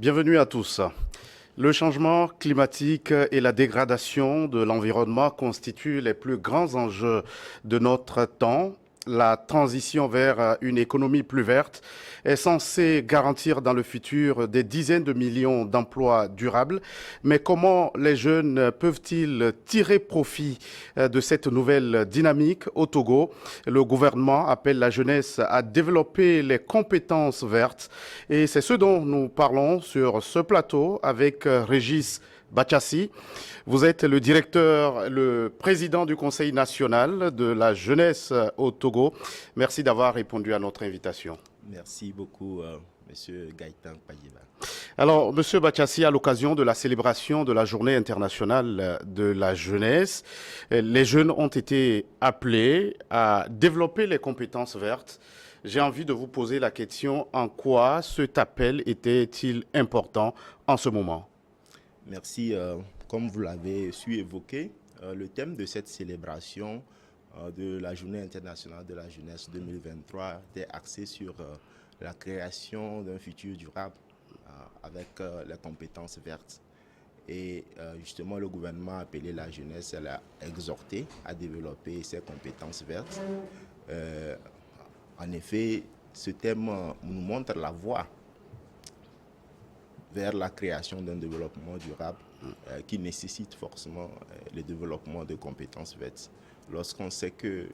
Bienvenue à tous. Le changement climatique et la dégradation de l'environnement constituent les plus grands enjeux de notre temps. La transition vers une économie plus verte est censée garantir dans le futur des dizaines de millions d'emplois durables. Mais comment les jeunes peuvent-ils tirer profit de cette nouvelle dynamique au Togo? Le gouvernement appelle la jeunesse à développer les compétences vertes et c'est ce dont nous parlons sur ce plateau avec Régis Bachassi. Vous êtes le directeur, le président du Conseil national de la jeunesse au Togo. Merci d'avoir répondu à notre invitation. Merci beaucoup, Monsieur Gaëtan Payiba. Alors, Monsieur Bachassi, à l'occasion de la célébration de la Journée internationale de la jeunesse, les jeunes ont été appelés à développer les compétences vertes. J'ai envie de vous poser la question, en quoi cet appel était-il important en ce moment? Merci. Comme vous l'avez su évoquer, le thème de cette célébration de la Journée internationale de la jeunesse 2023 était axé sur la création d'un futur durable avec les compétences vertes. Et justement, le gouvernement a appelé la jeunesse, elle a exhorté à développer ces compétences vertes. Euh, En effet, ce thème nous montre la voie vers la création d'un développement durable qui nécessite forcément le développement de compétences vertes. Lorsqu'on sait que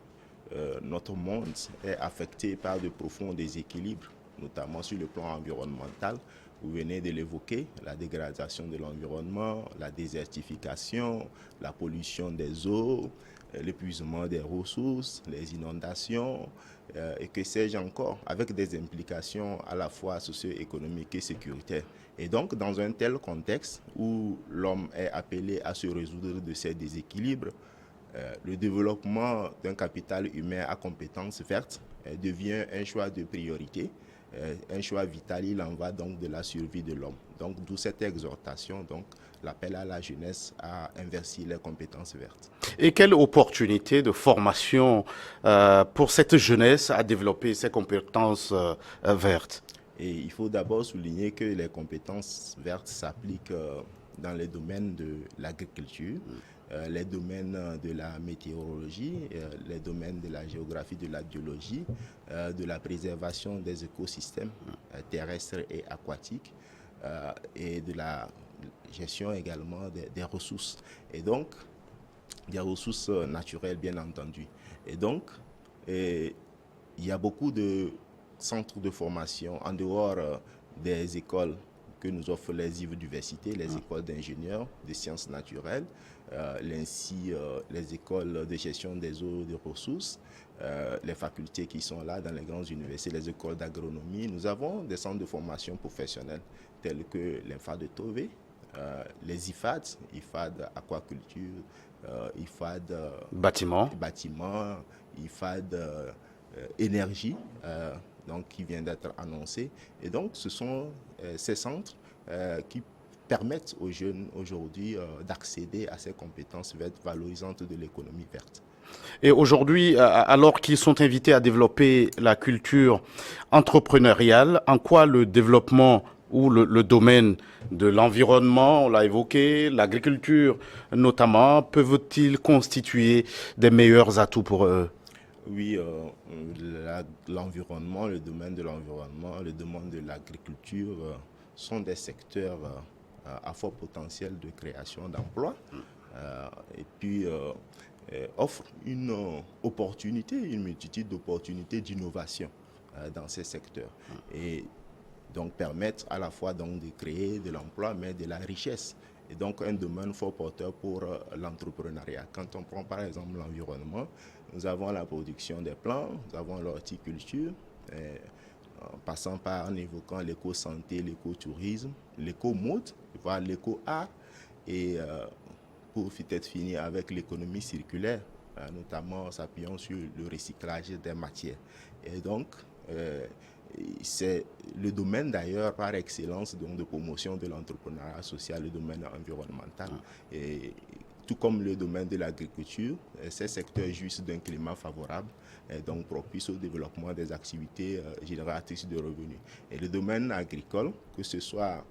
notre monde est affecté par de profonds déséquilibres, notamment sur le plan environnemental, vous venez de l'évoquer, la dégradation de l'environnement, la désertification, la pollution des eaux, l'épuisement des ressources, les inondations, et que sais-je encore, avec des implications à la fois socio-économiques et sécuritaires. Et donc, dans un tel contexte où l'homme est appelé à se résoudre de ces déséquilibres, le développement d'un capital humain à compétences vertes devient un choix de priorité, un choix vital. Il en va donc de la survie de l'homme. Donc, d'où cette exhortation, donc l'appel à la jeunesse à investir les compétences vertes. Et quelle opportunité de formation pour cette jeunesse à développer ses compétences vertes? Et il faut d'abord souligner que les compétences vertes s'appliquent dans les domaines de l'agriculture, les domaines de la météorologie, les domaines de la géographie, de la biologie, de la préservation des écosystèmes terrestres et aquatiques et de la gestion également des ressources. Et donc, des ressources naturelles, bien entendu. Et donc, il y a beaucoup de centres de formation en dehors des écoles que nous offrent les universités, les écoles d'ingénieurs, de sciences naturelles, ainsi les écoles de gestion des eaux et des ressources, les facultés qui sont là dans les grandes universités, les écoles d'agronomie. Nous avons des centres de formation professionnels tels que l'INFA de Tové, les IFAD aquaculture, IFAD Bâtiment. bâtiment, IFAD énergie, donc qui vient d'être annoncé. Et donc, ce sont ces centres qui permettent aux jeunes aujourd'hui d'accéder à ces compétences vertes valorisantes de l'économie verte. Et aujourd'hui, alors qu'ils sont invités à développer la culture entrepreneuriale, en quoi le développement ou le domaine de l'environnement, on l'a évoqué, l'agriculture notamment, peuvent-ils constituer des meilleurs atouts pour eux? Oui, l'environnement, le domaine de l'environnement, le domaine de l'agriculture sont des secteurs à fort potentiel de création d'emplois et puis offrent une opportunité, une multitude d'opportunités d'innovation dans ces secteurs. Et donc permettre à la fois donc de créer de l'emploi mais de la richesse et donc un domaine fort porteur pour l'entrepreneuriat. Quand on prend par exemple l'environnement, nous avons la production des plants, nous avons l'horticulture, en passant par en évoquant l'éco-santé, l'éco-tourisme, l'éco-mode, voire l'éco-art et pour peut-être finir avec l'économie circulaire, notamment s'appuyant sur le recyclage des matières. Et donc, c'est le domaine d'ailleurs par excellence donc, de promotion de l'entrepreneuriat social, le domaine environnemental. Et tout comme le domaine de l'agriculture, ces secteurs jouissent d'un climat favorable, donc propice au développement des activités génératrices de revenus. Et le domaine agricole, que ce soit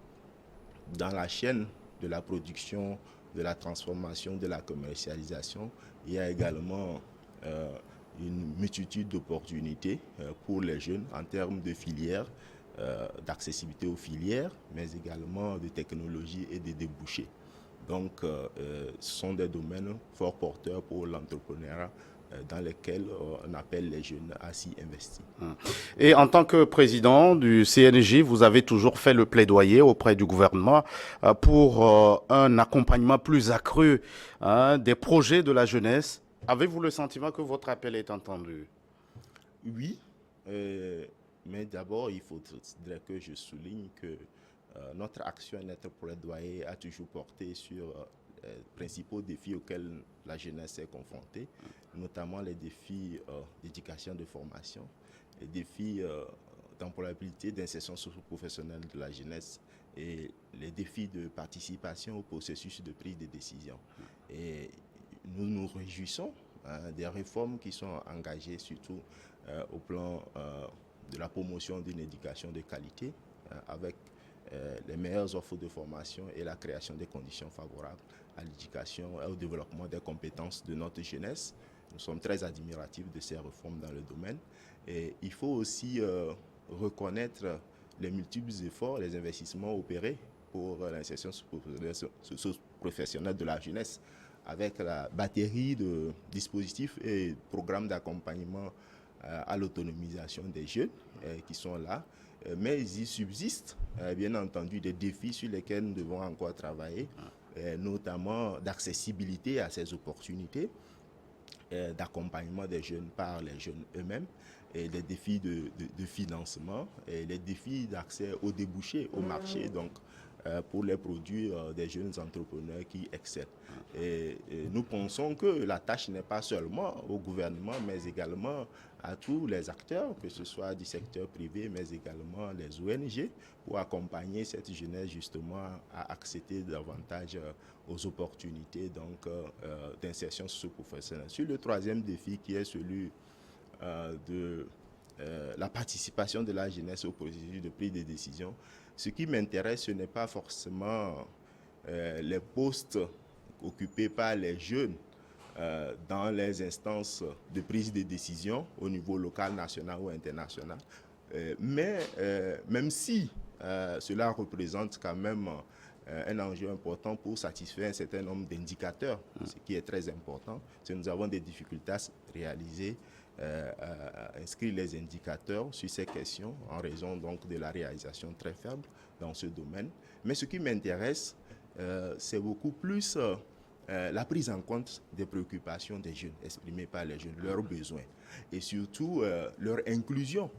dans la chaîne de la production, de la transformation, de la commercialisation, il y a également une multitude d'opportunités pour les jeunes en termes de filières, d'accessibilité aux filières, mais également de technologie et de débouchés. Donc, ce sont des domaines fort porteurs pour l'entrepreneuriat dans lesquels on appelle les jeunes à s'y investir. Et en tant que président du CNJ, vous avez toujours fait le plaidoyer auprès du gouvernement pour un accompagnement plus accru des projets de la jeunesse. Avez-vous le sentiment que votre appel est entendu? Oui, mais d'abord, il faudrait que je souligne que notre action et notre plaidoyer a toujours porté sur les principaux défis auxquels la jeunesse est confrontée, notamment les défis d'éducation, de formation, les défis d'employabilité, d'insertion socio-professionnelle de la jeunesse et les défis de participation au processus de prise de décision. Et nous nous réjouissons des réformes qui sont engagées, surtout au plan de la promotion d'une éducation de qualité, avec les meilleures offres de formation et la création des conditions favorables à l'éducation et au développement des compétences de notre jeunesse. Nous sommes très admiratifs de ces réformes dans le domaine. Et il faut aussi reconnaître les multiples efforts, les investissements opérés pour l'insertion professionnelle de la jeunesse, avec la batterie de dispositifs et programmes d'accompagnement à l'autonomisation des jeunes qui sont là. Mais il subsiste bien entendu des défis sur lesquels nous devons encore travailler, notamment d'accessibilité à ces opportunités, d'accompagnement des jeunes par les jeunes eux-mêmes, et les défis de financement, et les défis d'accès aux débouchés, au marché, donc pour les produits des jeunes entrepreneurs qui excellent. Et nous pensons que la tâche n'est pas seulement au gouvernement, mais également à tous les acteurs, que ce soit du secteur privé, mais également les ONG, pour accompagner cette jeunesse justement à accéder davantage aux opportunités d'insertion socio-professionnelle. Sur le troisième défi, qui est celui de la participation de la jeunesse au processus de prise de décision, ce qui m'intéresse, ce n'est pas forcément les postes occupés par les jeunes dans les instances de prise de décision au niveau local, national ou international. Mais même si cela représente quand même un enjeu important pour satisfaire un certain nombre d'indicateurs, ce qui est très important, c'est que nous avons des difficultés à réaliser, à inscrire les indicateurs sur ces questions en raison donc de la réalisation très faible dans ce domaine. Mais ce qui m'intéresse, c'est beaucoup plus la prise en compte des préoccupations des jeunes exprimées par les jeunes, leurs besoins et surtout leur inclusion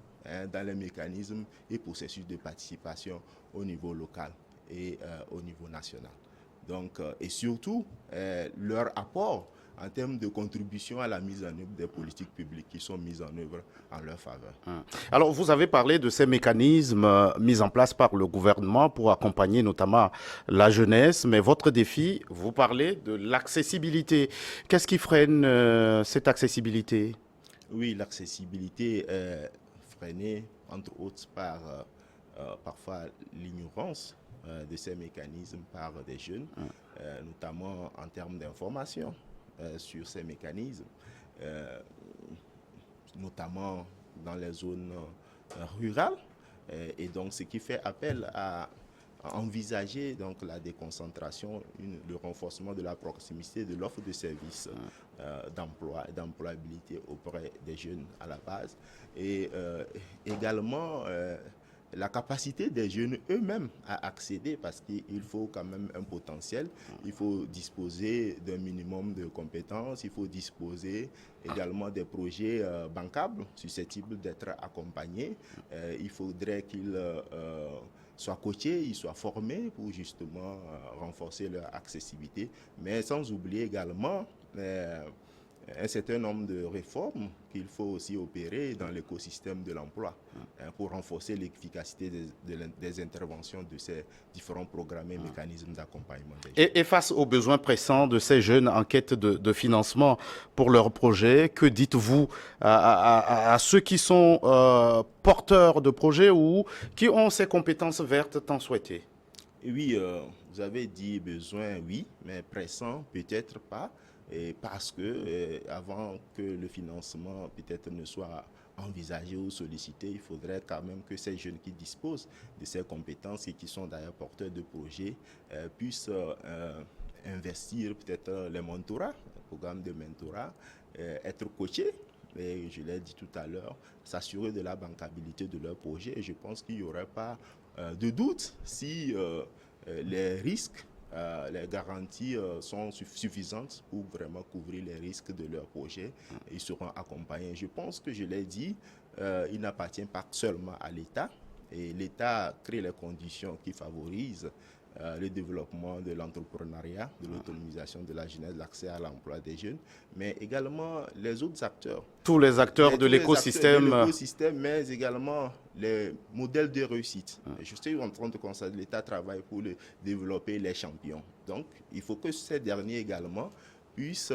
dans les mécanismes et processus de participation au niveau local et au niveau national. Donc, et surtout leur apport en termes de contribution à la mise en œuvre des politiques publiques qui sont mises en œuvre en leur faveur. Alors, vous avez parlé de ces mécanismes mis en place par le gouvernement pour accompagner notamment la jeunesse, mais votre défi, vous parlez de l'accessibilité. Qu'est-ce qui freine cette accessibilité? Oui, l'accessibilité est freinée, entre autres, par parfois l'ignorance de ces mécanismes par des jeunes, notamment en termes d'information sur ces mécanismes, notamment dans les zones rurales. Et donc, ce qui fait appel à envisager donc la déconcentration, le renforcement de la proximité de l'offre de services d'emploi et d'employabilité auprès des jeunes à la base. Et également la capacité des jeunes eux-mêmes à accéder, parce qu'il faut quand même un potentiel, il faut disposer d'un minimum de compétences, il faut disposer également des projets bancables susceptibles d'être accompagnés. Il faudrait qu'ils soient coachés, ils soient formés pour justement renforcer leur accessibilité, mais sans oublier également un certain nombre de réformes qu'il faut aussi opérer dans l'écosystème de l'emploi pour renforcer l'efficacité des interventions de ces différents programmes et mécanismes d'accompagnement. Et face aux besoins pressants de ces jeunes en quête de financement pour leurs projets, que dites-vous à ceux qui sont porteurs de projets ou qui ont ces compétences vertes tant souhaitées? Et oui, vous avez dit besoin, oui, mais pressant, peut-être pas, et parce que avant que le financement peut-être ne soit envisagé ou sollicité, il faudrait quand même que ces jeunes qui disposent de ces compétences et qui sont d'ailleurs porteurs de projets puissent investir peut-être les mentorats, les programmes de mentorat, être coachés. Et je l'ai dit tout à l'heure, s'assurer de la bancabilité de leur projet. Et je pense qu'il n'y aurait pas de doute si les risques, les garanties sont suffisantes pour vraiment couvrir les risques de leur projet. Ils seront accompagnés. Je pense que je l'ai dit, il n'appartient pas seulement à l'État. Et l'État crée les conditions qui favorisent le développement de l'entrepreneuriat, de l'autonomisation de la jeunesse, l'accès à l'emploi des jeunes, mais également les autres acteurs. Tous les acteurs de Tous les acteurs de l'écosystème. l'écosystème, mais également les modèles de réussite. Je suis en train de constater que l'État travaille pour développer les champions. Donc, il faut que ces derniers également puissent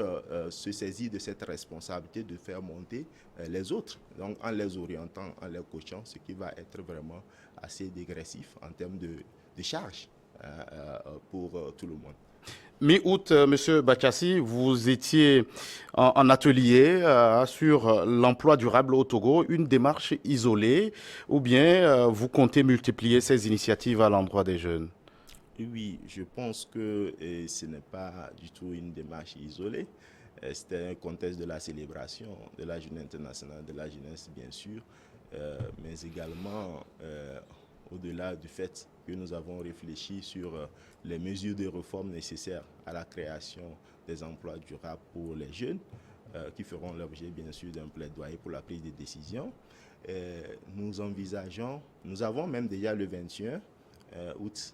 se saisir de cette responsabilité de faire monter les autres, donc en les orientant, en les coachant, ce qui va être vraiment assez dégressif en termes de charges pour tout le monde. Mi-août, Monsieur Bachassi, vous étiez en atelier sur l'emploi durable au Togo, une démarche isolée, ou bien vous comptez multiplier ces initiatives à l'endroit des jeunes? Oui, je pense que ce n'est pas du tout une démarche isolée. C'était un contexte de la célébration de la Journée internationale de la jeunesse, bien sûr, mais également au-delà du fait que nous avons réfléchi sur les mesures de réforme nécessaires à la création des emplois durables pour les jeunes, qui feront l'objet, bien sûr, d'un plaidoyer pour la prise de décision. Nous envisageons, nous avons même déjà le 21 août,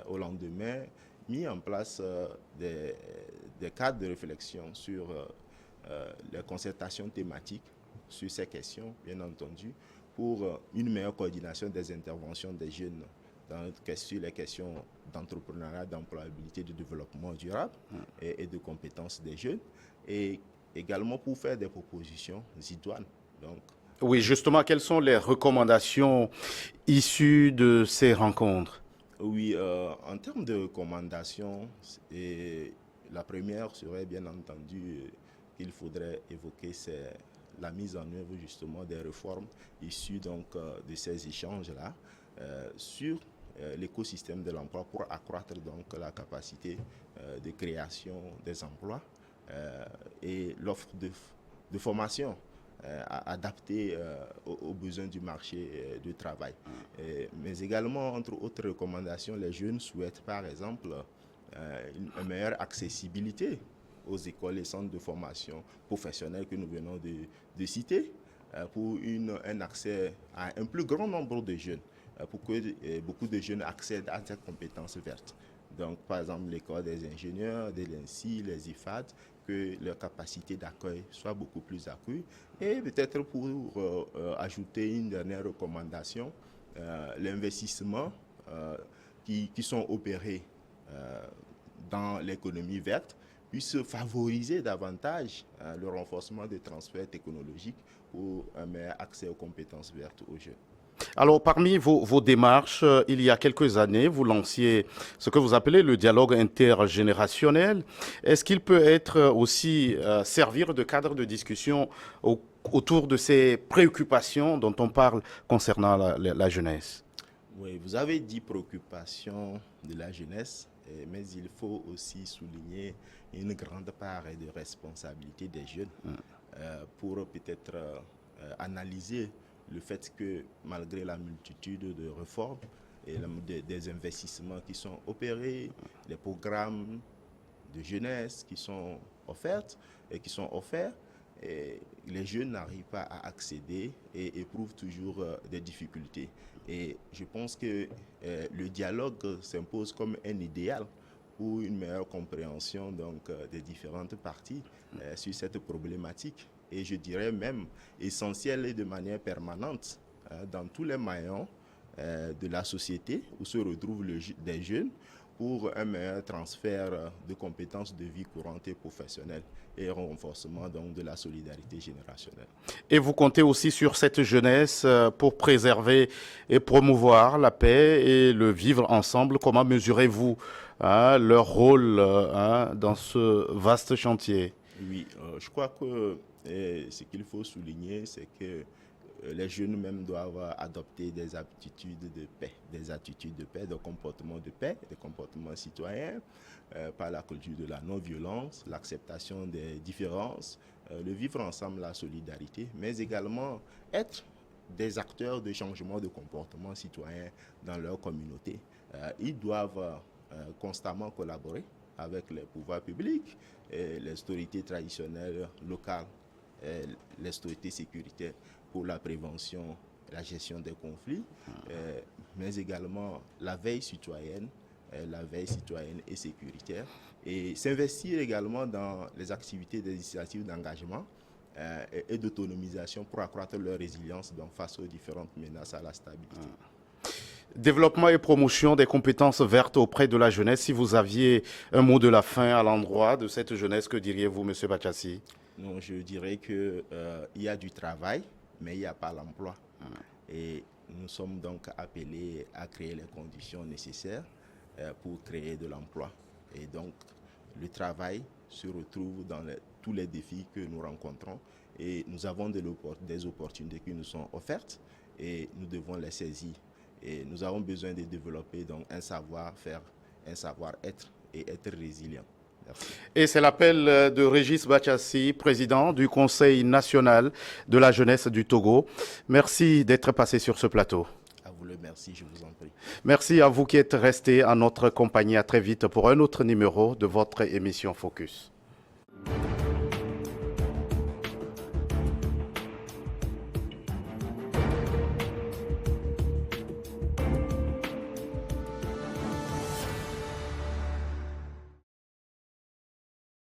au lendemain, mis en place des cadres de réflexion sur les concertations thématiques sur ces questions, bien entendu, pour une meilleure coordination des interventions des jeunes sur les questions d'entrepreneuriat, d'employabilité, de développement durable et de compétences des jeunes, et également pour faire des propositions idoines. Donc, Oui, justement, quelles sont les recommandations issues de ces rencontres? oui, en termes de recommandations, la première serait bien entendu qu'il faudrait évoquer, c'est la mise en œuvre justement des réformes issues donc de ces échanges-là sur l'écosystème de l'emploi pour accroître donc la capacité de création des emplois et l'offre de formation adaptée aux besoins du marché du travail. Mais également, entre autres recommandations, les jeunes souhaitent par exemple une meilleure accessibilité aux écoles et centres de formation professionnelle que nous venons de citer, pour un accès à un plus grand nombre de jeunes, pour que beaucoup de jeunes accèdent à ces compétences vertes. Donc, par exemple, l'école des ingénieurs, de l'INSI, les IFAD, que leur capacité d'accueil soit beaucoup plus accrue. Et peut-être pour ajouter une dernière recommandation, l'investissement qui sont opérés dans l'économie verte puisse favoriser davantage le renforcement des transferts technologiques pour un meilleur accès aux compétences vertes aux jeunes. Alors, parmi vos démarches, il y a quelques années, vous lanciez ce que vous appelez le dialogue intergénérationnel. Est-ce qu'il peut être aussi servir de cadre de discussion autour de ces préoccupations dont on parle concernant la jeunesse? Oui, vous avez dit préoccupation de la jeunesse, mais il faut aussi souligner une grande part de responsabilité des jeunes pour peut-être analyser le fait que malgré la multitude de réformes et des investissements qui sont opérés, les programmes de jeunesse qui sont offerts et qui sont offerts, et les jeunes n'arrivent pas à accéder et éprouvent toujours des difficultés. Et je pense que le dialogue s'impose comme un idéal pour une meilleure compréhension donc, des différentes parties sur cette problématique. Et je dirais même essentielle et de manière permanente dans tous les maillons de la société où se retrouvent des jeunes, pour un meilleur transfert de compétences de vie courante et professionnelle et un renforcement donc de la solidarité générationnelle. Et vous comptez aussi sur cette jeunesse pour préserver et promouvoir la paix et le vivre ensemble. Comment mesurez-vous leur rôle dans ce vaste chantier? Oui, je crois que ce qu'il faut souligner, c'est que les jeunes même doivent adopter des attitudes de paix, des comportements de paix, des comportements citoyens, par la culture de la non-violence, l'acceptation des différences, le vivre ensemble, la solidarité, mais également être des acteurs de changement de comportement citoyen dans leur communauté. Ils doivent constamment collaborer avec les pouvoirs publics, les autorités traditionnelles locales, les autorités sécuritaires pour la prévention, la gestion des conflits, mais également la veille citoyenne et sécuritaire, et s'investir également dans les activités des initiatives d'engagement et d'autonomisation pour accroître leur résilience face aux différentes menaces à la stabilité. Développement et promotion des compétences vertes auprès de la jeunesse. Si vous aviez un mot de la fin à l'endroit de cette jeunesse, que diriez-vous, M. Bachassi? Non, je dirais qu'il y a du travail, mais il n'y a pas l'emploi. Et nous sommes donc appelés à créer les conditions nécessaires pour créer de l'emploi. Et donc, le travail se retrouve dans tous les défis que nous rencontrons. Et nous avons des opportunités qui nous sont offertes et nous devons les saisir. Et nous avons besoin de développer donc un savoir-faire, un savoir-être et être résilient. Merci. Et c'est l'appel de Régis Bachassi, président du Conseil national de la jeunesse du Togo. Merci d'être passé sur ce plateau. À vous le merci, je vous en prie. Merci à vous qui êtes restés en notre compagnie. À très vite pour un autre numéro de votre émission Focus.